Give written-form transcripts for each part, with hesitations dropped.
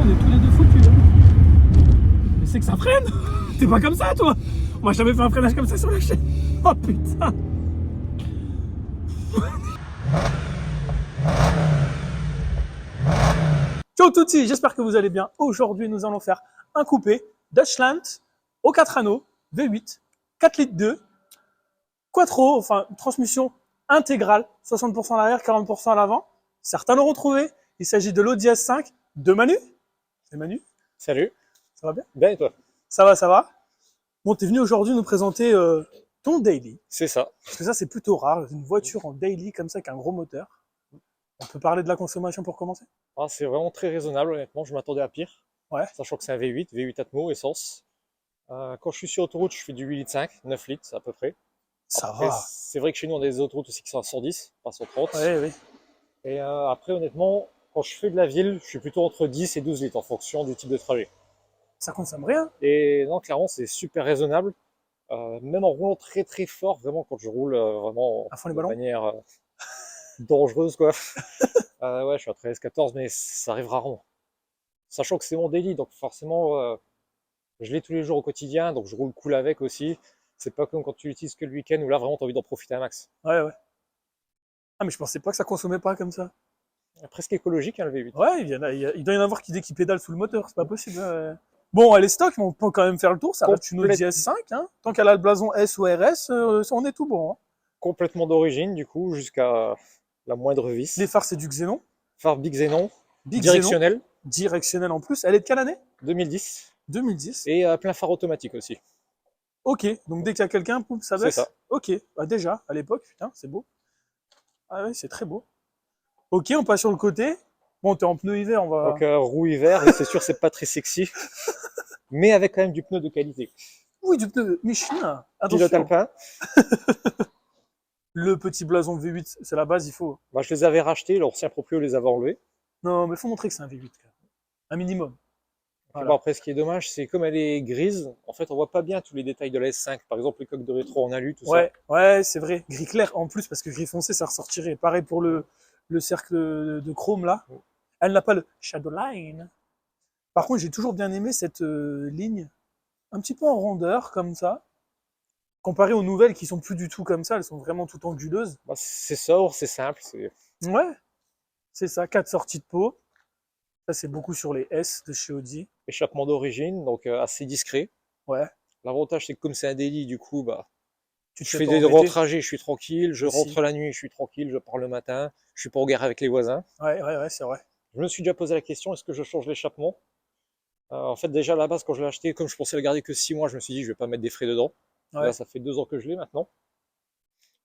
on est tous les deux foutus. Hein. Mais c'est que ça freine. T'es pas comme ça, toi. On m'a jamais fait un freinage comme ça sur la chaîne. Oh putain. Ciao tutti, j'espère que vous allez bien. Aujourd'hui, nous allons faire un coupé Dutchland au 4 anneaux, V8, 4 litres 2, quattro, enfin transmission intégrale, 60% à l'arrière, 40% à l'avant. Certains l'auront trouvé. Il s'agit de l'Audi S5 de Manu. C'est Manu. Salut, Ça va bien? bien et toi? Ça va, ça va. Bon, t'es venu aujourd'hui nous présenter ton daily. C'est ça. Parce que ça, c'est plutôt rare. Une voiture en daily comme ça, avec un gros moteur. On peut parler de la consommation pour commencer? Ah, c'est vraiment très raisonnable, honnêtement. Je m'attendais à pire. Ouais. Sachant que c'est un V8, V8 Atmo, essence. Quand je suis sur autoroute, je fais du 8,5 litres, 9 litres à peu près. Ça Après, va. c'est vrai que chez nous, on a des autoroutes aussi qui sont à 110, pas 130. Ouais, oui. Et après, honnêtement, quand je fais de la ville, je suis plutôt entre 10 et 12 litres en fonction du type de trajet. Ça consomme rien. Et non, clairement, c'est super raisonnable. Même en roulant très très fort, vraiment, quand je roule vraiment À fond les de ballons. manière dangereuse, quoi. Ouais, je suis à 13-14, mais ça arrive rarement. Sachant que c'est mon daily, donc forcément, je l'ai tous les jours au quotidien, donc je roule cool avec aussi. C'est pas comme quand tu l'utilises que le week-end où là vraiment tu as envie d'en profiter un max. Ouais, ouais. Ah, mais je pensais pas que ça consommait pas comme ça. Presque écologique, hein, le V8. Ouais, il doit y en avoir qui pédalent sous le moteur, c'est pas possible. Ouais. Bon, elle est stock, mais on peut quand même faire le tour. Ça reste une Audi Complète- S5. Hein. Tant qu'elle a le blason S ou RS, on est tout bon. Hein. Complètement d'origine, du coup, jusqu'à la moindre Les vis. phares, c'est du Xenon. Phare Big Xenon, Big Xenon, directionnel, directionnel en plus. Elle est de quelle année? 2010. 2010. Et plein phare automatique aussi. Ok, donc dès qu'il y a quelqu'un, poum, ça C'est ça. baisse. Ok, bah déjà, à l'époque, putain, c'est beau. Ah oui, c'est très beau. Ok, on passe sur le côté. Bon, t'es en pneu hiver, on va. Donc roue hiver, et c'est sûr, c'est pas très sexy, mais avec quand même du pneu de qualité. Oui, du pneu Michelin. Pilote Attention. alpin, Le petit blason V8, c'est la base, il faut. bah, je les avais rachetés, l'ancien proprio les avait enlevés. Non, mais faut montrer que c'est un V8, quand même. Un minimum. Puis bon, Voilà. après, ce qui est dommage, c'est comme elle est grise, en fait, on voit pas bien tous les détails de la S5. Par exemple, les coques de rétro en alu, tout ça. Ouais, ouais, c'est vrai. Gris clair en plus, parce que gris foncé, ça ressortirait. Pareil pour le cercle de chrome là. Elle n'a pas le shadow line. Par contre, j'ai toujours bien aimé cette ligne, un petit peu en rondeur, comme ça. Comparé aux nouvelles qui sont plus du tout comme ça, elles sont vraiment toutes anguleuses. Bah, c'est sobre, c'est simple, c'est Ouais, c'est ça, 4 sorties de peau. Ça, c'est beaucoup sur les S de chez Audi. échappement d'origine, donc assez discret. Ouais, L'avantage, c'est que comme c'est un daily, du coup, bah, tu te je fais fais pas des grands embêter trajets, je suis tranquille, je aussi. rentre la nuit, je suis tranquille, je pars le matin, je suis pas en guerre avec les voisins. Ouais, ouais, ouais, c'est vrai. Je me suis déjà posé la question, est-ce que je change l'échappement? En fait, déjà à la base, quand je l'ai acheté, comme je pensais le garder que 6 mois, je me suis dit, je vais pas mettre des frais dedans. Là, Ouais. ça fait 2 ans que je l'ai maintenant.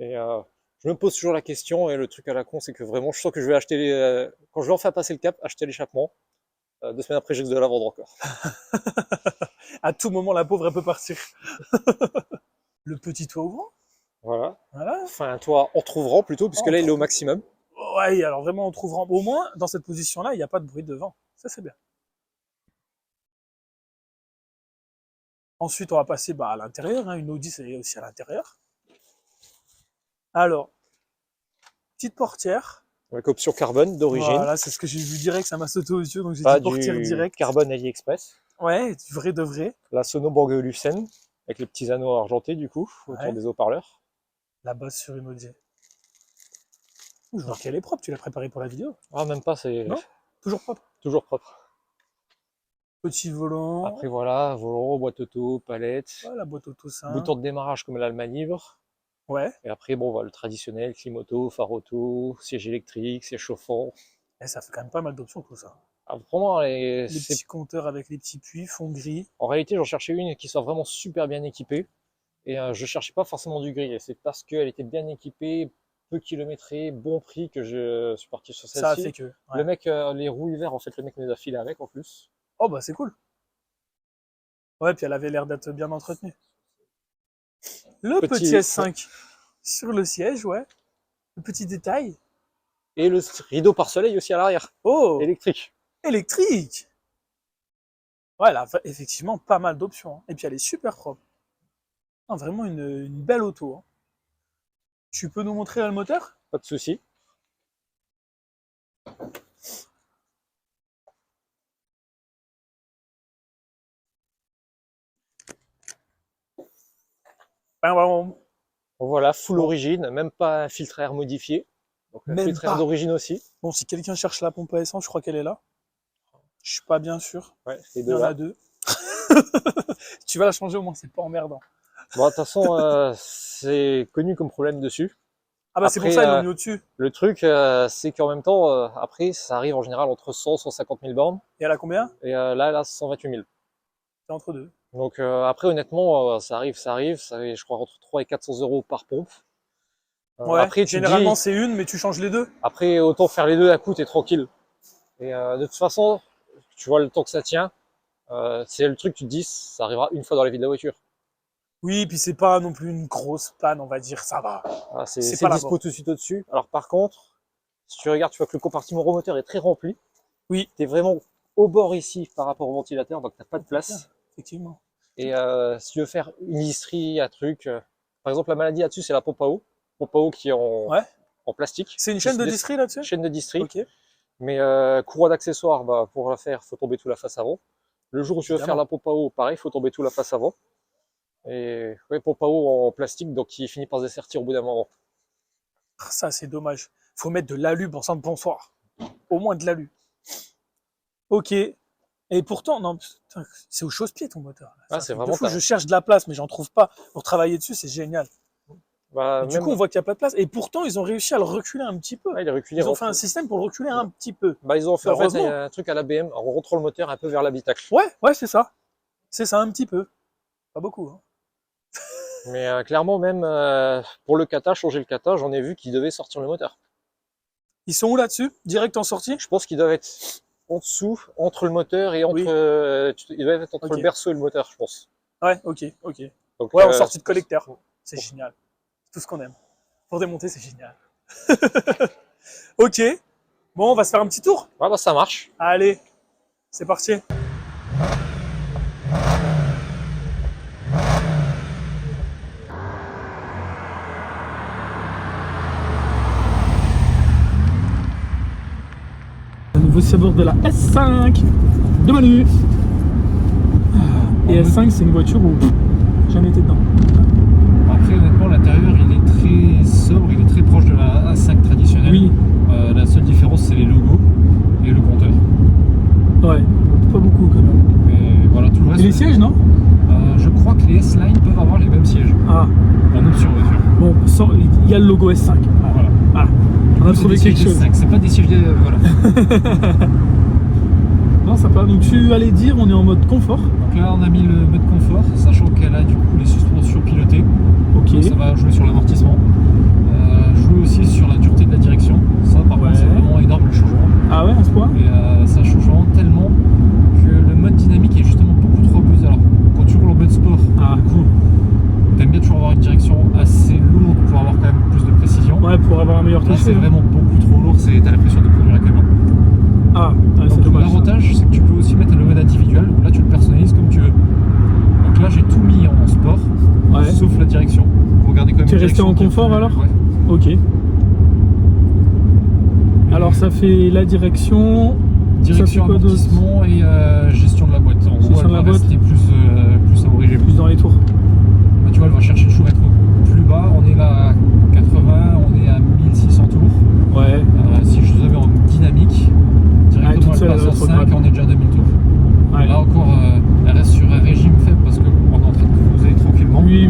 Et je me pose toujours la question, et le truc à la con, c'est que vraiment, je sens que je vais acheter, quand je vais enfin passer le cap, acheter l'échappement. 2 semaines après, j'ai de la vendre encore. À tout moment, la pauvre, elle peut partir. Le petit toit ouvrant. Voilà. Voilà. Enfin, toi, en trouverant plutôt, puisque On là, il est au trouve. maximum. Ouais, alors vraiment, on trouvera. Au moins, dans cette position-là, il n'y a pas de bruit de vent. Ça, c'est bien. Ensuite, on va passer à l'intérieur. Hein. Une Audi, c'est aussi à l'intérieur. Alors, petite portière. Avec option carbone d'origine. Voilà, c'est ce que j'ai vu direct, ça m'a sauté aux yeux, donc j'ai dit Pas portière du direct. carbone AliExpress. Ouais, du vrai de vrai. La Sono Borg-Lucen, avec les petits anneaux argentés, du coup, autour Ouais, des haut-parleurs. la base sur une Audi. Je vois qu'elle est propre, tu l'as préparée pour la vidéo. Ah, même pas, c'est Non? Toujours propre. toujours propre. Petit volant. Après, voilà, volant, boîte auto, palette, Ouais, la boîte auto sein. bouton de démarrage comme l'Allemagne libre. Ouais. Et après, bon, le traditionnel, clim auto, phare auto, siège électrique, siège chauffant. Et ça fait quand même pas mal d'options tout ça. Alors, vraiment, Les petits compteurs avec les petits puits, fond gris. en réalité, j'en cherchais une qui soit vraiment super bien équipée. Et je cherchais pas forcément du gris. Et c'est parce qu'elle était bien équipée, peu kilométrée, bon prix que je suis parti sur Ça a fait celle-ci. que. Ouais. Le mec, les roues hiver, en fait, le mec nous a filé avec en plus. Oh bah c'est cool. Ouais, puis elle avait l'air d'être bien entretenue. Le petit Petit, S5 sur le siège, ouais. Le petit détail. et le rideau par soleil aussi à l'arrière, Oh, électrique. électrique. Ouais, elle a effectivement pas mal d'options. Hein. Et puis elle est super propre. Ah, vraiment une belle auto. Hein. Tu peux nous montrer le moteur? Pas de souci. Ben, Donc voilà, full origine, même pas un filtre à air modifié. Donc un Même filtre à air pas. d'origine aussi. Bon, si quelqu'un cherche la pompe à essence, je crois qu'elle est là. Je suis pas bien sûr. Ouais, les Il y deux en là. a deux. Tu vas la changer au moins, c'est pas emmerdant. Bon, de toute façon, c'est connu comme problème dessus. Ah bah c'est pour Après, ça ils l'ont mis au-dessus. le truc, c'est qu'en même temps, après, ça arrive en général entre 100 et 150 000 bornes. Et elle a combien? Et là, elle a 128 000. C'est entre deux. Donc après, honnêtement, ça arrive, ça fait, je crois, entre 3 et 400 euros par pompe. Ouais, Après, tu te généralement dis, c'est une, mais tu changes les deux. après, autant faire les deux à coup, t'es tranquille. Et de toute façon, tu vois le temps que ça tient, c'est le truc, tu te dis, ça arrivera une fois dans la vie de la voiture. Oui, puis c'est pas non plus une grosse panne, on va dire, ça va. Voilà, C'est c'est pas la dispo mort. tout de suite au-dessus. Alors par contre, si tu regardes, tu vois que le compartiment remoteur est très rempli. Oui, T'es vraiment au bord ici par rapport au ventilateur, donc t'as pas de place. effectivement. Et si tu veux faire une listrie, un truc, par exemple la maladie là-dessus, c'est la pompe à eau qui est Ouais. en plastique. C'est une Qui chaîne se de laisse- distri là-dessus? Chaîne de distri. Ok, Mais courroie d'accessoires, bah, pour la faire, faut tomber tout la face avant. Le jour où tu veux faire évidemment. la pompe à eau, pareil, faut tomber tout la face avant. Et ouais, pompe à eau en plastique, donc qui finit par se dessertir au bout d'un moment. Ah, ça c'est dommage. Faut mettre de l'alu pour ça de bonsoir. Au moins de l'alu. Ok. Et pourtant, non, putain, c'est au chausse-pied ton moteur. Ah, Un c'est truc de vraiment fou. Je cherche de la place, mais j'en trouve pas. Pour travailler dessus, c'est génial. bah, Et du coup, on voit qu'il n'y a pas de place. Et pourtant, ils ont réussi à le reculer un petit peu. ouais, il est reculé. Ils ont fait un système pour le reculer un petit peu. Bah, ils ont fait en fait Heureusement. un truc à la BM en rentrant le moteur un peu vers l'habitacle. Ouais, c'est ça. C'est ça, un petit peu. Pas beaucoup. Hein. Mais clairement, même pour le kata, changer le kata, j'en ai vu qui devaient sortir le moteur. Ils sont où là-dessus? Direct en sortie? Je pense qu'ils doivent être en dessous, entre le moteur et entre, Oui. ils doivent être entre Ok. le berceau et le moteur, je pense. Ouais, ok. Donc, Ouais, en sortie de collecteur. C'est Ouais. génial. C'est tout ce qu'on aime. Pour démonter, c'est génial. Ok. Bon, on va se faire un petit tour. Ouais, bah, ça marche. Allez, c'est parti. Un nouveau sabord de la S5 de Manu. Et S5, c'est une voiture où j'ai jamais été dedans. Après, honnêtement, l'intérieur il est très sobre, il est très proche de la A5 traditionnelle. Oui, La seule différence, c'est les logos et le compteur. ouais, pas beaucoup quand même. Mais voilà, tout le Et reste. les sièges, non? Je crois que les S-Line peuvent avoir les mêmes sièges. Ah, En option, bien sûr. bon, il y a le logo S5. Voilà. Ah, on a C'est trouvé des quelque sièges chose. S5, c'est pas des sièges. Voilà. Non, ça va. Donc tu allais dire, on est en mode confort. Donc là, on a mis le mode confort, sachant qu'elle a du coup les suspensions pilotées. Ok. Donc ça va jouer sur l'amortissement. Jouer aussi sur la dureté de la direction. Ça, par Ouais. contre, c'est vraiment énorme le changement. Ah ouais, à ce point? Et ça change vraiment tellement que le mode dynamique est justement beaucoup trop abusé. Alors, quand tu roules en mode sport, Ah. du coup, t'aimes bien toujours avoir une direction assez lourde pour avoir quand même plus de précision. Ouais, pour avoir un meilleur Là, toucher. c'est hein. vraiment beaucoup trop lourd, t'as l'impression de conduire un camion. Ah, ouais, c'est Donc, dommage. ça. l'avantage, c'est que tu peux aussi mettre le mode individuel, où là, tu le personnalises comme tu veux. Donc là, j'ai tout mis en sport, Ouais. sauf la direction. Pour garder quand même Tu es une resté direction en qui est confort, plus- alors Ouais. Ok. Alors ça fait la direction. Direction, Ça fait quoi d'autre? amortissement et gestion de la boîte. En Gestion gros, de elle la va boîte. rester plus à origine. Plus dans les tours. Bah, tu vois, elle va chercher le chronomètre plus bas. On est là à 80, on est à 1600 tours. Ouais. Si je le mets en dynamique, directement toute seule, elle passe elle en va trop 5 rapide. et on est déjà à 2000 tours. Ouais. Là encore, elle reste sur un régime faible parce qu'on est en train de cruiser tranquillement. Oui.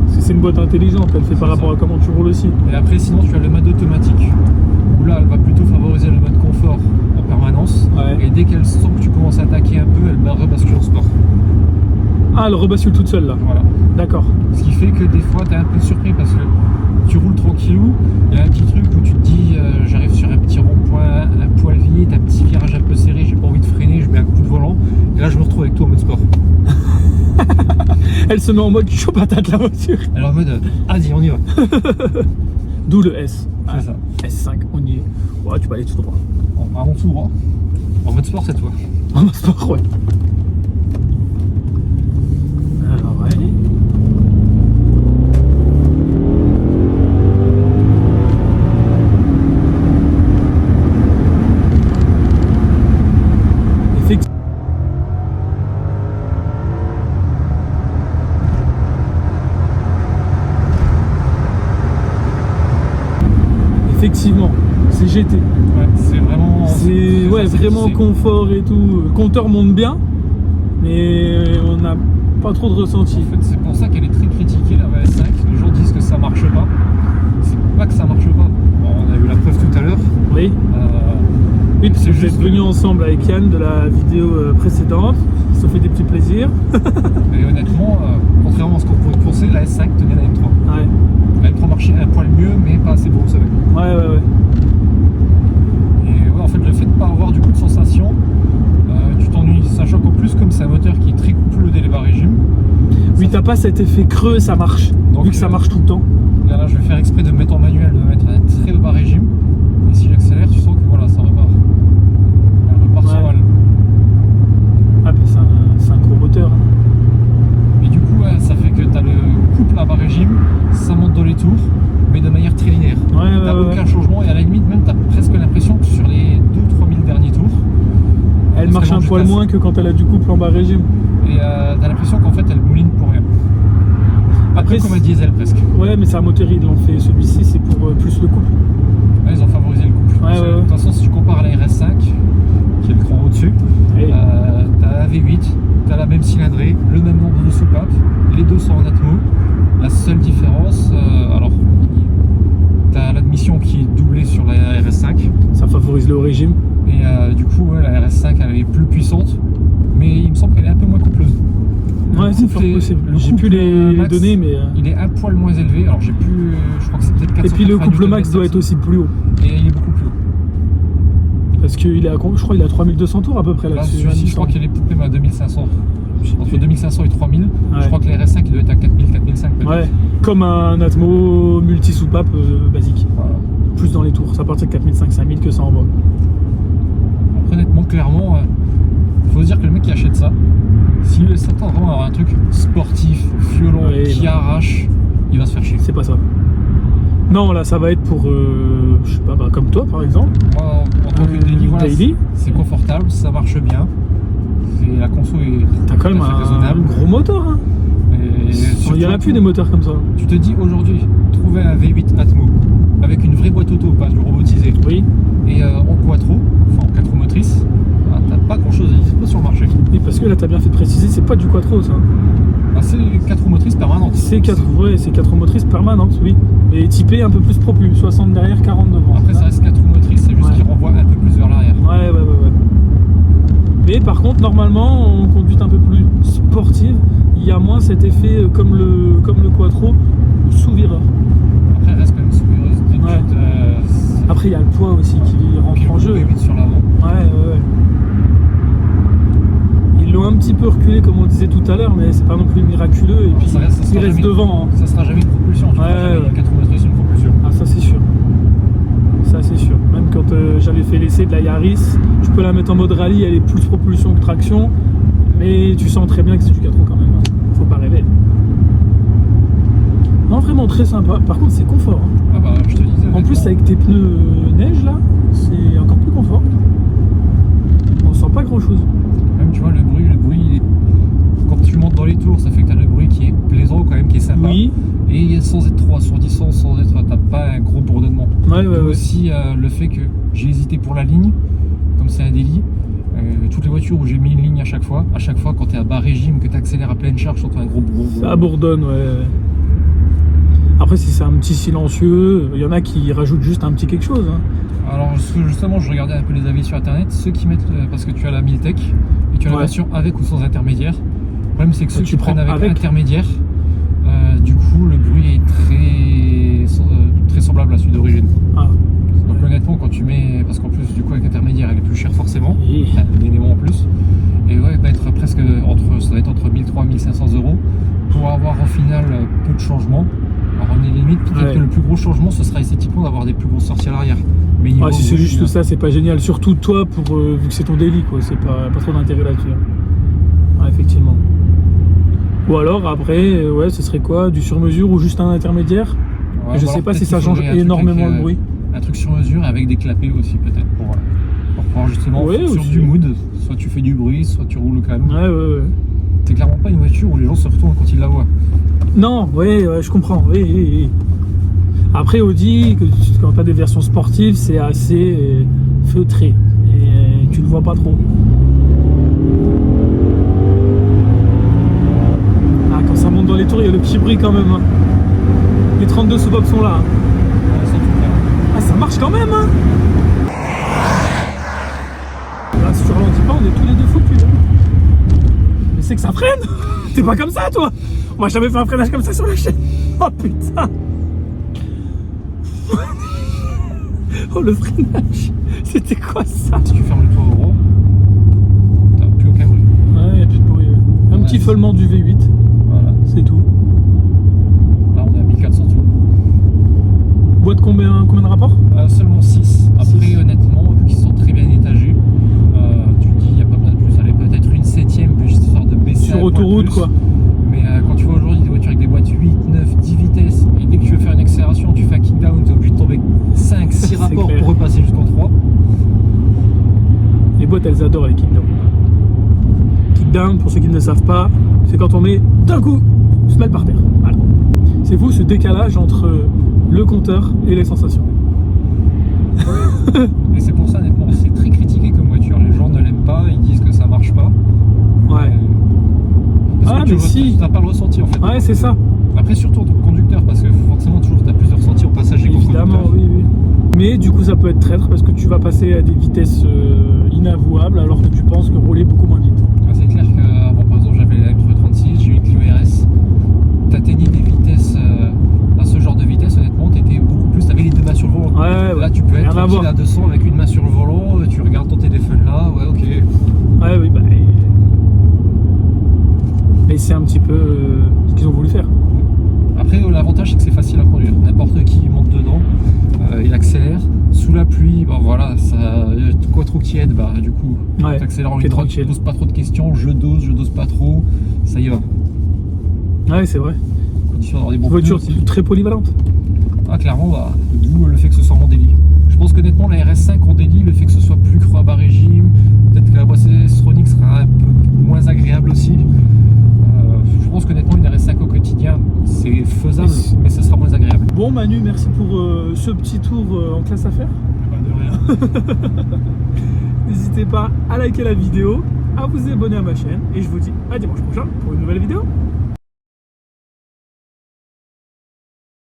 Parce que c'est une boîte intelligente, elle fait par C'est rapport ça. à comment tu roules aussi. Et après, sinon, tu as le mode automatique où là, elle va plutôt favoriser le mode confort en permanence. Ouais. Et dès qu'elle sent que tu commences à attaquer un peu, elle rebascule en sport. Ah, elle rebascule toute seule là. Voilà. D'accord. Ce qui fait que des fois, tu es un peu surpris parce que tu roules tranquillou, il y a un petit truc où tu te dis j'arrive sur un petit rond-point, un poil vide, un petit virage un peu serré, j'ai pas envie de freiner, je mets un coup de volant, et là je me retrouve avec toi en mode sport. Elle se met en mode chaud patate la voiture. Alors en mode vas-y, on y va. D'où le S. C'est ça. S5, on y est. Ouais, tu peux aller tout droit. En tout droit. En mode sport cette fois. En mode sport, ouais. Alors, ouais. Effectivement. GT. Ouais, c'est vraiment. C'est ouais, vraiment confort et tout. Le compteur monte bien, mais on n'a pas trop de ressenti. En fait, c'est pour ça qu'elle est très critiquée, la VS5. Les gens disent que ça marche pas. C'est pas que ça marche pas. Bon, on a eu la preuve tout à l'heure. Oui. Oui, parce que c'est vous êtes juste venus ensemble avec Yann de la vidéo précédente. Ils se sont fait des petits plaisirs. Et honnêtement, contrairement à ce qu'on pourrait penser, la S5 tenait la M3. Ouais. La M3 marchait un poil mieux, mais pas assez bon, vous savez. Ouais. Et ouais, en fait, le fait de ne pas avoir du coup de sensation, tu t'ennuies. Sachant qu'en plus, comme c'est un moteur qui est très couplé dès les bas régimes. Oui, t'as pas cet effet creux, ça marche. Donc, vu que ça marche tout le temps. Là, je vais faire exprès de me mettre en manuel, de me mettre à un très bas régime. Et si j'accélère, tu sens que voilà, ça repart. Elle repart sans mal. Ah, mais c'est un gros moteur. Et du coup, ouais, ça fait que tu as le couple à bas régime, ça monte dans les tours, mais de manière très linéaire. T'as aucun changement et à la limite, même t'as presque l'impression que sur les 2-3 000 derniers tours, Elle marche un poil moins que quand elle a du couple en bas régime. Et t'as l'impression qu'en fait elle mouline pour rien. Après comme un diesel presque. Ouais, mais c'est un moteur, ils l'ont fait. Celui-ci, c'est pour plus le couple. Ouais, ils ont favorisé le couple. De toute façon, si tu compares à la RS5, qui est le cran au-dessus, t'as la V8, t'as la même cylindrée, le même nombre de soupapes, les deux sont en atmo. La seule différence, alors t'as l'admission qui est doublée sur la RS5. Ça favorise le haut régime. Et du coup, ouais, la RS5 elle est plus puissante, mais il me semble qu'elle est un peu moins coupleuse. Ouais, c'est fort possible. J'ai plus les données, mais. Il est un poil moins élevé, alors j'ai plus. Je crois que c'est peut-être 400. Et puis le couple max doit être aussi plus haut. Et il est beaucoup plus haut. Parce qu'il est à, je crois qu'il est à 3200 tours à peu près là-dessus. Celui-ci, je crois qu'il est peut-être même à 2500. Entre 2500 et 3000. Ouais. Je crois que la RS5 il doit être à 4000, 4005 peut-être. Ouais, comme un Atmo multi-soupape basique. Voilà. Plus dans les tours, ça part de 4500, 5000 que ça envoie. Après, honnêtement, clairement, faut se dire que le mec qui achète ça, s'il s'attend vraiment à avoir un truc sportif, violent, qui arrache, il va se faire chier. C'est pas ça. Non, là, ça va être pour, je sais pas, comme toi par exemple. Moi, en tant que daily, voilà, daily. C'est confortable, ça marche bien. La conso est T'as quand même un gros moteur. Hein. Il n'y en a plus des moteurs comme ça. Tu te dis aujourd'hui, trouver un V8 Atmo avec une vraie boîte auto, pas du robotisé. Oui. Et en quattro, enfin en 4 roues motrices, t'as pas grand chose à dire sur le marché. Oui, parce que là, t'as bien fait de préciser, c'est pas du quattro ça. C'est 4 roues motrices permanentes. C'est 4 roues motrices permanentes, oui. Et typé un peu plus propulsé, 60 derrière, 40 devant. Après, ça reste 4 roues motrices, c'est juste qu'il renvoie un peu plus vers l'arrière. Ouais. Mais par contre, normalement, en conduite un peu plus sportive, il y a moins cet effet comme le quattro sous-vireur. Après, il reste quand même sous-vireuse. Après, il y a le poids aussi qui rentre en jeu. V8 sur l'avant. Ouais. Ils l'ont un petit peu reculé, comme on disait tout à l'heure, mais c'est pas non plus miraculeux. Et puis, il reste devant. Hein. Ça sera jamais une propulsion. Tu vois, jamais 4 roues motrices, une propulsion. Ah, ça c'est sûr. Ça c'est sûr. Même quand j'avais fait l'essai de la Yaris, je peux la mettre en mode rallye, elle est plus propulsion que traction, mais tu sens très bien que c'est du 4 roues quand même. Faut pas rêver. Non, vraiment très sympa. Par contre, c'est confort. Hein. Ah bah, je te disais. En plus, avec tes pneus neige là, c'est encore plus confort. On sent pas grand chose. Même tu vois, le bruit, quand tu montes dans les tours, ça fait que tu as le bruit qui est plaisant, quand même, qui est sympa. Oui. Et sans être trop assourdissant, t'as pas un gros bourdonnement. Ouais. Aussi le fait que j'ai hésité pour la ligne, comme c'est un délit. Toutes les voitures où j'ai mis une ligne à chaque fois quand tu es à bas régime, que tu accélères à pleine charge, surtout un gros bourdon. Ça bourdonne, ouais. Après, si c'est un petit silencieux, il y en a qui rajoutent juste un petit quelque chose. Hein. Alors, justement, je regardais un peu les avis sur internet. Ceux qui mettent, parce que tu as la Miltech et tu as la version avec ou sans intermédiaire. Le problème, c'est que ceux qui prennent avec intermédiaire, du coup, le bruit est très semblable à celui d'origine. Ah. Donc, honnêtement, quand tu mets. Parce qu'en plus, du coup, avec intermédiaire, elle est plus chère forcément. T'as un élément en plus. Et ouais, être presque ça va être entre 1300 et 1500 euros pour avoir au final peu de changements. Alors on est limite, peut-être que le plus gros changement ce sera esthétiquement d'avoir des plus grosses sorties à l'arrière. Mais si c'est juste ça, c'est pas génial. Surtout toi, vu que c'est ton daily, quoi. C'est pas trop d'intérêt là-dessus. Ouais, effectivement. Ou alors après, ce serait quoi? Du sur-mesure ou juste un intermédiaire? Je sais pas si ça change énormément le bruit. Un truc sur mesure avec des clapets aussi peut-être pour pouvoir justement sur du mood. Soit tu fais du bruit, soit tu roules calme. Ouais. C'est clairement pas une voiture où les gens se retournent quand ils la voient. Non, je comprends. Oui. Après, Audi, quand tu as des versions sportives, c'est assez feutré. Et tu le vois pas trop. Ah, quand ça monte dans les tours, il y a le petit bruit quand même. Hein. Les 32 sous-bob sont là. Hein. Ouais, ça, tout faire. Ah, ça marche quand même. Hein. Là, si tu ralentis pas, on est tous les deux foutus. Mais c'est que ça freine. T'es pas comme ça, toi. On m'a jamais fait un freinage comme ça sur la chaîne. Oh putain. Oh, le freinage. C'était quoi ça? Si tu fermes le toit au rond, t'as plus aucun bruit. Ouais, il n'y a plus de bruit. Un Ouais, petit c'est- feulement du V8, Voilà. c'est tout. Là, on est à 1400 tours. Boîte combien de rapports? Seulement 6. Après, Six. honnêtement, vu qu'ils sont très bien étagés, tu te dis, il n'y a pas besoin de plus. Allez, peut-être une 7ème, puis juste histoire de baisser Sur un poil autoroute, plus. quoi. Mais quand tu vois aujourd'hui des voitures avec des boîtes 8, 9, 10 vitesses, et dès que tu veux faire une accélération, tu fais un kickdown, tu es obligé de tomber 5, 6 C'est rapports clair. pour repasser jusqu'en 3. Les boîtes, elles adorent les kickdowns. Kickdown, pour ceux qui ne le savent pas, c'est quand on met d'un coup, se mettre par terre. Voilà. C'est fou ce décalage entre le compteur et les sensations. Et c'est pour ça, honnêtement, c'est très critiqué comme voiture. Les gens ne l'aiment pas, ils disent que ça marche pas. Ouais. Parce Ah, que mais si. tu n'as pas le ressenti en fait. Ouais, c'est ça. Après, surtout en tant que conducteur, parce que forcément, toujours, tu as plus de ressenti au passager qu'au Évidemment, conducteur. oui, oui. Mais du coup, ça peut être traître parce que tu vas passer à des vitesses inavouables alors que tu penses que rouler beaucoup moins vite. C'est clair que, bon, par exemple, j'avais la M336, j'ai eu une Clio RS. T'atteignais des vitesses, à ce genre de vitesse, honnêtement, t'étais beaucoup plus, t'avais les deux mains sur le volant. Ouais, Là, tu peux rien être à tranquille voir. à 200 avec une main sur le volant, tu regardes ton téléphone là, ouais, ok. Ouais, oui, bah. Mais c'est un petit peu ce qu'ils ont voulu faire. Après, l'avantage, c'est que c'est facile à conduire. N'importe qui monte dedans, il accélère. Sous la pluie, bah voilà, ça, quoi trop qui aide, bah du coup, Ouais, t'accélères en t'es ligne droite, tranquille. tu poses pas trop de questions, je dose pas trop, ça y va. Ouais, c'est vrai. Condition d'avoir des bons Voiture pneus aussi. très polyvalente. Ah, clairement, bah, d'où le fait que ce soit mon délit. Je pense qu'honnêtement, la RS5 en délit, le fait que ce soit plus creux à bas régime, peut-être que la boîte S-Tronic sera un peu moins agréable aussi. Je pense qu'honnêtement, une RS5 au quotidien, c'est faisable, mais ce sera moins agréable. Bon, Manu, merci pour ce petit tour en classe affaires. De rien. N'hésitez pas à liker la vidéo, à vous abonner à ma chaîne et je vous dis à dimanche prochain pour une nouvelle vidéo.